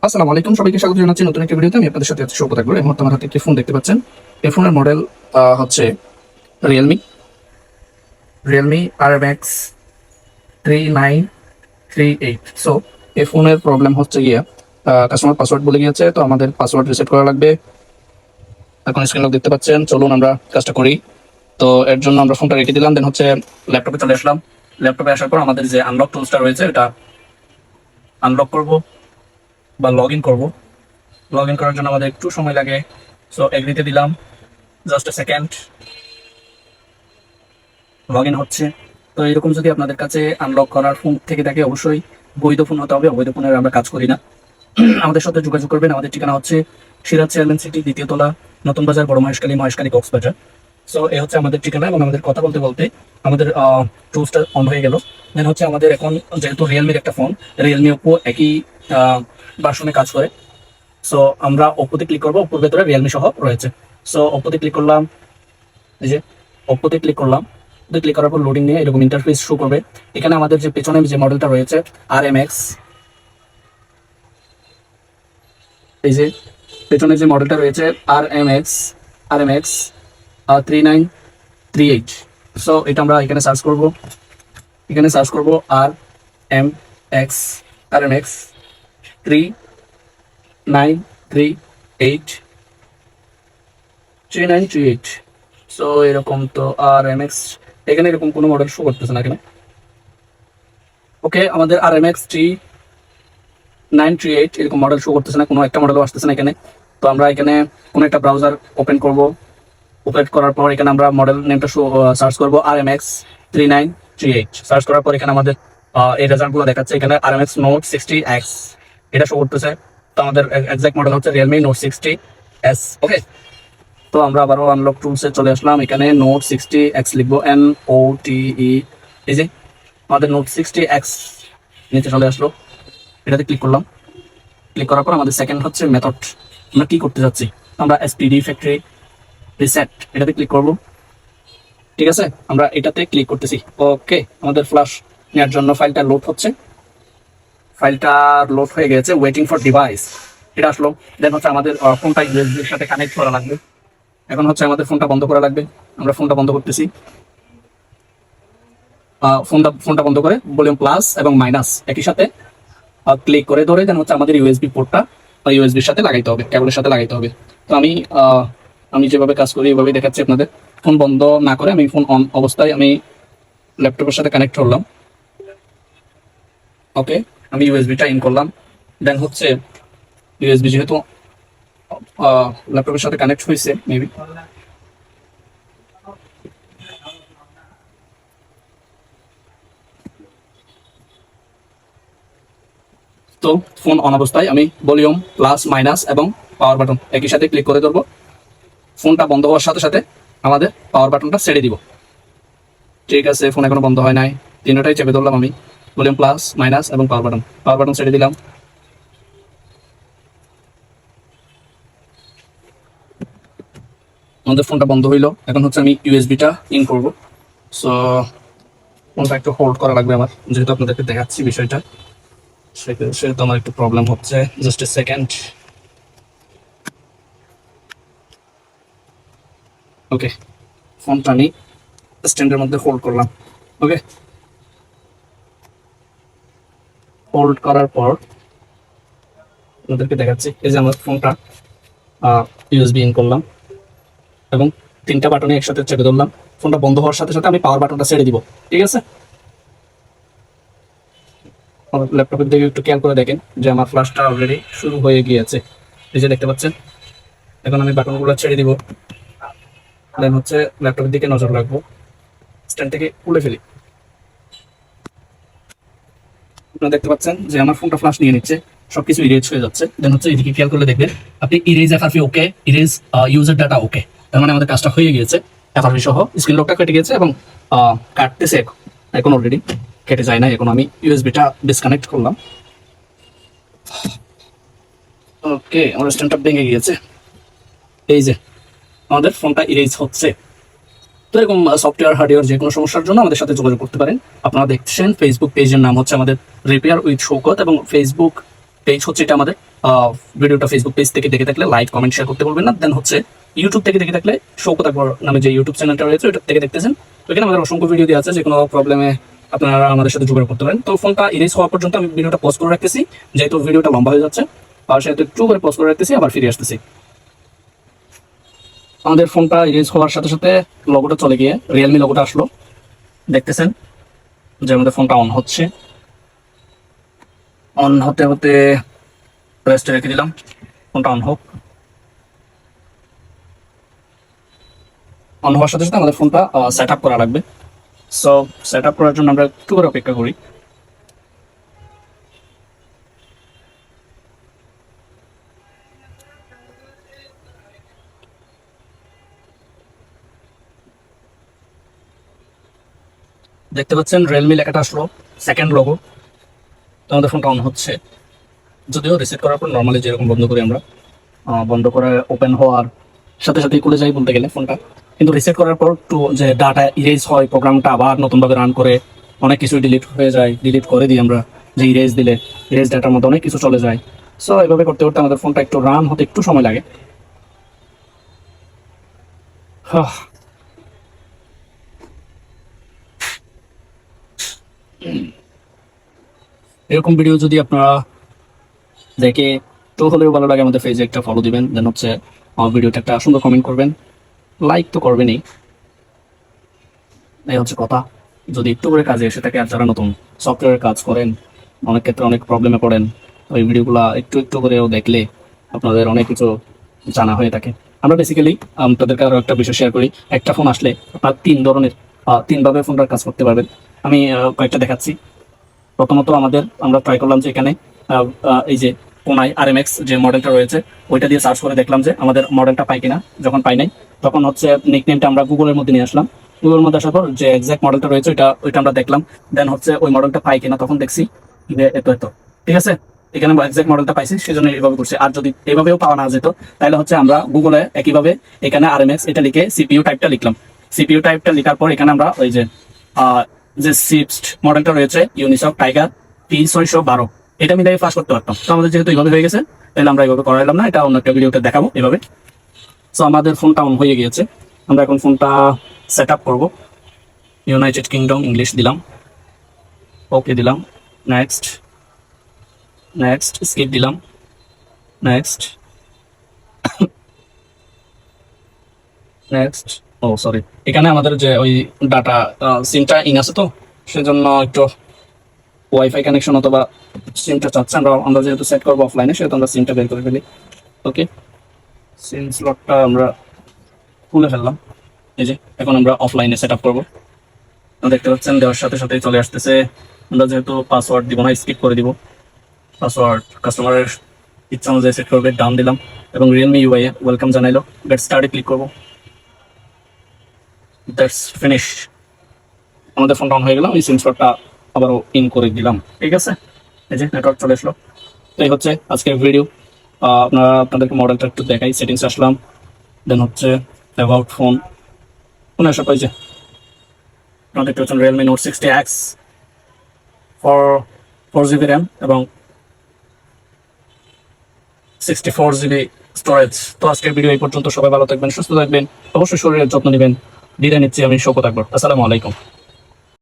আসসালামু আলাইকুম, সবাইকে স্বাগত জানাচ্ছি নতুন একটা ভিডিওতে। আমি আপনাদের সাথে আছি সৌগত আকবর। এই মুহূর্তে আমার হাতে একটি ফোন দেখতে পাচ্ছেন। এই ফোনের মডেল হচ্ছে রিয়েলমি RMX 3938। সো এই ফোনের প্রবলেম হচ্ছে গিয়ে কাস্টমার পাসওয়ার্ড বলে গিয়েছে, তো আমাদের পাসওয়ার্ড রিসেট করা লাগবে। এখন স্ক্রিন লক দেখতে পাচ্ছেন, চলুন আমরা কাজটা করি। তো এর জন্য আমরা ফোনটা রেখে দিলাম, দেন হচ্ছে ল্যাপটপে চলে আসলাম। ল্যাপটপে আসার পর আমাদের যে আনলক টুলসটা রয়েছে এটা আনলক করব বা লগ ইন করবো। লগ ইন করার জন্য আমাদের একটু সময় লাগে, সো এগ্রিতে দিলাম। Just a second, log in হচ্ছে। তো এরকম যদি আপনাদের কাছে আনলক করার ফোন থেকে থাকে, অবশ্যই বৈধ ফোন হতে হবে। অবৈধ ফোনের আমরা কাজ করি না। আমাদের সাথে যোগাযোগ করবেন। আমাদের ঠিকানা হচ্ছে সিরাজ চেয়ারম্যান সিটি, দ্বিতীয় তলা, নতুন বাজার, বড় মহেশখালী কক্সবাজার। সো এ হচ্ছে আমাদের ঠিকানা। এবং আমাদের কথা বলতে বলতে আমাদের টুলসটা অন হয়ে গেল। দেন হচ্ছে আমাদের এখন যেহেতু রিয়েলমির একটা ফোন, রিয়েলমি ওপো একই ভার্সনে কাজ করে। সো আমরা ওপোতে ক্লিক করবো। ওপোর ভেতরে রিয়েলমি সহ রয়েছে। সো ওপোতে ক্লিক করলাম। এই যে ওপোতে ক্লিক করলাম। ক্লিক করার পর লোডিং নিয়ে এরকম ইন্টারফেস শো করবে। এখানে আমাদের যে পেছনে যে মডেলটা রয়েছে RMX, এই যে পেছনে যে মডেলটা রয়েছে RMX 3938। সো এটা আমরা এখানে সার্চ করব। RMX 3938। সো এরকম তো RMX এখানে এরকম কোনো মডেল শো করতেছে না এখানে। ওকে, আমাদের RMX 3938 এরকম মডেল শো করতেছে না, কোনো একটা মডেলও আসতেছে না এখানে। তো আমরা এখানে কোনো একটা ব্রাউজার ওপেন করব। ওপেন করার পর এখানে আমরা মডেল নেমটা সার্চ করব RMX 3938। সার্চ করার পর এখানে আমাদের এই রেজাল্টগুলো দেখাচ্ছে। এখানে RMX Note 60X এটা শো করতেছে। তো আমাদের এক্সাক্ট মডেল হচ্ছে Realme Note 60S। ওকে, তো আমরা আবারও আনলক টুলসে চলে আসলাম। এখানে Note 60X লিখবো, NOTE। এই যে আমাদের Note 60X নিচে চলে আসলো। এটাতে ক্লিক করলাম। ক্লিক করার পর আমাদের সেকেন্ড হচ্ছে মেথড, আমরা কি করতে যাচ্ছি। আমরা SPD ফ্যাক্টরি রিসেট এটাতে ক্লিক করব। ঠিক আছে, আমরা এটাতে ক্লিক করতেছি। ওকে, আমাদের ফ্ল্যাশ নেওয়ার জন্য ফাইলটা লোড হচ্ছে। ফাইলটা লোড হয়ে গেছে, ওয়েটিং ফর ডিভাইস এটা আসলো। দেন হচ্ছে আমাদের ফোনটা ইউএসবির সাথে কানেক্ট করা লাগবে। এখন হচ্ছে আমাদের ফোনটা বন্ধ করা লাগবে। আমরা ফোনটা বন্ধ করতেছি। ফোনটা বন্ধ করে ভলিউম প্লাস এবং মাইনাস একই সাথে ক্লিক করে ধরে দেন হচ্ছে আমাদের ইউএসবি পোর্টটা ইউএসবির সাথে লাগাইতে হবে, কেবলের সাথে লাগাইতে হবে। তো আমি যেভাবে কাজ করি এইভাবেই দেখাচ্ছি আপনাদের। ফোন বন্ধ না করে আমি ফোন অন অবস্থায় আমি ল্যাপটপের সাথে কানেক্ট করলাম। ওকে, আমি ইউএসবিটা ইন করলাম। দেন হচ্ছে ইউএসবি যেহেতু ল্যাপটপের সাথে কানেক্ট হয়েছে, মেবি তো ফোন অন অবস্থায় আমি ভলিউম প্লাস মাইনাস এবং পাওয়ার বাটন একই সাথে ক্লিক করে ধরবো। ফোনটা বন্ধ হওয়ার সাথে সাথে আমাদের পাওয়ার বাটনটা ছেড়ে দিব। ঠিক আছে, ফোন এখনো বন্ধ হয় নাই। তিনটাই চেপে ধরলাম আমি, ভলিউম প্লাস মাইনাস এবং পাওয়ার বাটন ছেড়ে দিলাম। আমাদের ফোনটা বন্ধ হইলো। এখন হচ্ছে আমি ইউএসবিটা ইন করব। সো ফোনটা একটু হোল্ড করা লাগবে আমার, যেহেতু আপনাদেরকে দেখাচ্ছি বিষয়টা, সেহেতু আমার একটু প্রবলেম হচ্ছে। Just a second. ওকে, ফোনটা আমি স্ট্যান্ডের মধ্যে হোল্ড করলাম। ওকে, হোল্ড করার পর আপনাদেরকে দেখাচ্ছি। এই যে আমার ফোনটা ইউএসবি ইন করলাম এবং তিনটা বাটনে একসাথে চেপে ধরলাম। ফোনটা বন্ধ হওয়ার সাথে সাথে আমি পাওয়ার বাটনটা ছেড়ে দিব। ঠিক আছে, আমার ল্যাপটপের দিকে একটু খেয়াল করে দেখেন যে আমার ফ্ল্যাশটা অলরেডি শুরু হয়ে গিয়েছে। এই যে দেখতে পাচ্ছেন। এখন আমি বাটনগুলো ছেড়ে দিব। দেন হচ্ছে ল্যাপটপের দিকে নজর রাখবো। স্ট্যান্ড থেকে খুলে ফেলি। আপনারা দেখতে পাচ্ছেন যে আমার ফোনটা ফ্ল্যাশ নিয়ে নিচ্ছে, সবকিছু ইরেজ হয়ে যাচ্ছে। দেন হচ্ছে এদিকে খেয়াল করলে দেখবেন আপনি ইরেজ এফআরপি ওকে, ইরেজ ইউজার ডাটা ওকে। তার মানে আমাদের কাজটা হয়ে গিয়েছে। এফআরপি সহ স্ক্রিন লকটা কেটে গেছে এবং কাটতেছে এখন অলরেডি, কেটে যায় না। এখন আমি ইউএসবিটা ডিসকানেক্ট করলাম। ওকে, আমার স্ট্যান্ডটা ভেঙে গিয়েছে। এই যে আমাদের ফোনটা ইরেজ হচ্ছে। তো এরকম সফটওয়্যার হার্ডওয়্যার যে কোনো সমস্যার জন্য আমাদের সাথে যোগাযোগ করতে পারেন। আপনারা দেখছেন ফেসবুক পেজের নাম হচ্ছে আমাদের রিপেয়ার উইথ শৌকত এবং ফেসবুক পেজ হচ্ছে এটা আমাদের। ভিডিওটা ফেসবুক পেজ থেকে দেখে থাকলে লাইক কমেন্ট শেয়ার করতে বলবেন না। দেন হচ্ছে ইউটিউব থেকে দেখে থাকলে শৌকত আকবর নামে যে ইউটিউব চ্যানেলটা রয়েছে ওটা থেকে দেখতেছেন। ওইখানে আমাদের অসংখ্য ভিডিও দেওয়া আছে, যে কোনো প্রবলেমে আপনারা আমাদের সাথে যোগাযোগ করতে পারেন। তো ফোনটা ইরেজ হওয়া পর্যন্ত আমি ভিডিওটা পজ করে রাখতেছি, যেহেতু ভিডিওটা লম্বা হয়ে যাচ্ছে, আর সেহেতু একটু করে পজ করে রাখতেছি, আবার ফিরে আসতেছি। আমাদের ফোনটা ইরেজ হওয়ার সাথে সাথে লোগোটা চলে গিয়ে রিয়েলমি লোগোটা আসলো, দেখতেছেন যে আমাদের ফোনটা অন হচ্ছে। অন হতে হতে রেস্টে রেখে দিলাম, ফোনটা অন হোক। অন হওয়ার সাথে সাথে আমাদের ফোনটা সেট আপ করা লাগবে। সো সেট আপ করার জন্য আমরা একটু করে অপেক্ষা করি। দেখতে পাচ্ছেন রিয়েলমি লেখাটা আসলো, সেকেন্ড লোগো। তো আমাদের ফোনটা অন হচ্ছে, যদিও রিসেট করার পর নর্মালি যেরকম বন্ধ করি আমরা, বন্ধ করে ওপেন হওয়ার সাথে সাথেই খুলে যাই বলতে গেলে ফোনটা, কিন্তু রিসেট করার পর একটু যে ডাটা ইরেজ হয়, প্রোগ্রামটা আবার নতুনভাবে রান করে অনেক কিছু ডিলিট হয়ে যায়, ডিলিট করে দিই আমরা, যে ইরেজ দিলে ইরেজ ডাটার মধ্যে অনেক কিছু চলে যায়। সো এভাবে করতে করতে আমাদের ফোনটা একটু রান হতে একটু সময় লাগে। এরকম ভিডিও যদি আপনারা দেখে তো হলেও ভালো লাগে, আমাদের পেজে একটা ফলো দিবেন, দেন হচ্ছে আমার ভিডিওতে একটা সুন্দর কমেন্ট করবেন, লাইক তো করবেনই, এই হচ্ছে কথা। যদি একটু করে কাজে এসে থাকে, আর যারা নতুন সফটওয়্যারের কাজ করেন, অনেক ক্ষেত্রে অনেক প্রবলেমে পড়েন, ওই ভিডিওগুলো একটু একটু করেও দেখলে আপনাদের অনেক কিছু জানা হয়ে থাকে। আমরা বেসিক্যালি তাদেরকে আরও একটা বিষয় শেয়ার করি, একটা ফোন আসলে আপনার তিন ধরনের তিনভাবে ফোনটার কাজ করতে পারবেন। আমি কয়েকটা দেখাচ্ছি। প্রথমত আমরা ট্রাই করলাম যে এখানে এই যে কোনায় আরএমএক্স যে মডেলটা রয়েছে ওইটা দিয়ে সার্চ করে দেখলাম যে আমাদের মডেলটা পাই কিনা। যখন পাই নাই তখন হচ্ছে নিকনেমটা আমরা গুগলের মধ্যে নিয়ে আসলাম। গুগলের মধ্যে আসার পর যে এক্সাক্ট মডেলটা রয়েছে ওইটা আমরা দেখলাম, দেন হচ্ছে ওই মডেলটা পাই কিনা, তখন দেখছি যে এত ঠিক আছে, এখানে এক্সাক্ট মডেলটা পাইছি, সেজন্য এইভাবে করছি। আর যদি এভাবেও পাওয়া না যেত তাহলে হচ্ছে আমরা গুগলে একইভাবে এখানে আরএমএক্স এটা লিখে সিপিইউ টাইপটা লিখলাম। সিপিইউ টাইপটা লেখার পর এখানে আমরা ওই যে সিক্সড মডেলটা রয়েছে ইউনিসক টাইগার P612 এটা আমি ফ্লাশ করতে পারতাম। তো আমাদের যেহেতু এইভাবে হয়ে গেছে, তাহলে আমরা এইভাবে করাইলাম না, এটা অন্য একটা ভিডিওতে দেখাবো এভাবে। সো আমাদের ফোনটা অন হয়ে গিয়েছে, আমরা এখন ফোনটা সেট আপ করবো। ইউনাইটেড কিংডম ইংলিশ দিলাম, ওকে দিলাম, নেক্সট নেক্সট স্কিপ দিলাম, নেক্সট নেক্সট। ও সরি, এখানে আমাদের যে ওই ডাটা সিমটা ইন আছে, তো সেজন্য একটু ওয়াইফাই কানেকশন অথবা সিমটা চাচ্ছে, আমরা যেহেতু সেট করবো অফলাইনে, সেহেতু আমরা সিমটা বের করে ফেলি। ওকে, সিম স্লটটা আমরা খুলে ফেললাম। এই যে এখন আমরা অফলাইনে সেট আপ করবো। দেখতে পাচ্ছেন দেওয়ার সাথে সাথেই চলে আসতেছে। আমরা যেহেতু পাসওয়ার্ড দিব না, স্কিপ করে দিব। পাসওয়ার্ড কাস্টমারের ইচ্ছা অনুযায়ী সেট করবে, ডান দিলাম এবং রিয়েলমি ইউআই ওয়েলকাম জানাইলো। গেট স্টার্টে ক্লিক করবো। দ্যাটস ফিনিশ, আমাদের ফোনটা অন হয়ে গেলাম। এই সিম স্লটটা আবারও ইন করে দিলাম, ঠিক আছে। এই যে নেটওয়ার্ক চলে আসলো। তো এই হচ্ছে আজকের ভিডিও। আপনাদেরকে মডেলটা একটু দেখাই। সেটিংস আসলাম, দেন হচ্ছে অ্যাবাউট ফোন, ফোন আসা পাইছে আপনারা দেখতে পাচ্ছেন Realme note 60X 4GB RAM এবং 64GB স্টোরেজ। তো আজকের ভিডিও এই পর্যন্ত। সবাই ভালো থাকবেন, সুস্থ থাকবেন, অবশ্যই শরীরের যত্ন নেবেন। বিদায় নিচ্ছি আমি, শৌকত আকবর। আসসালামু আলাইকুম।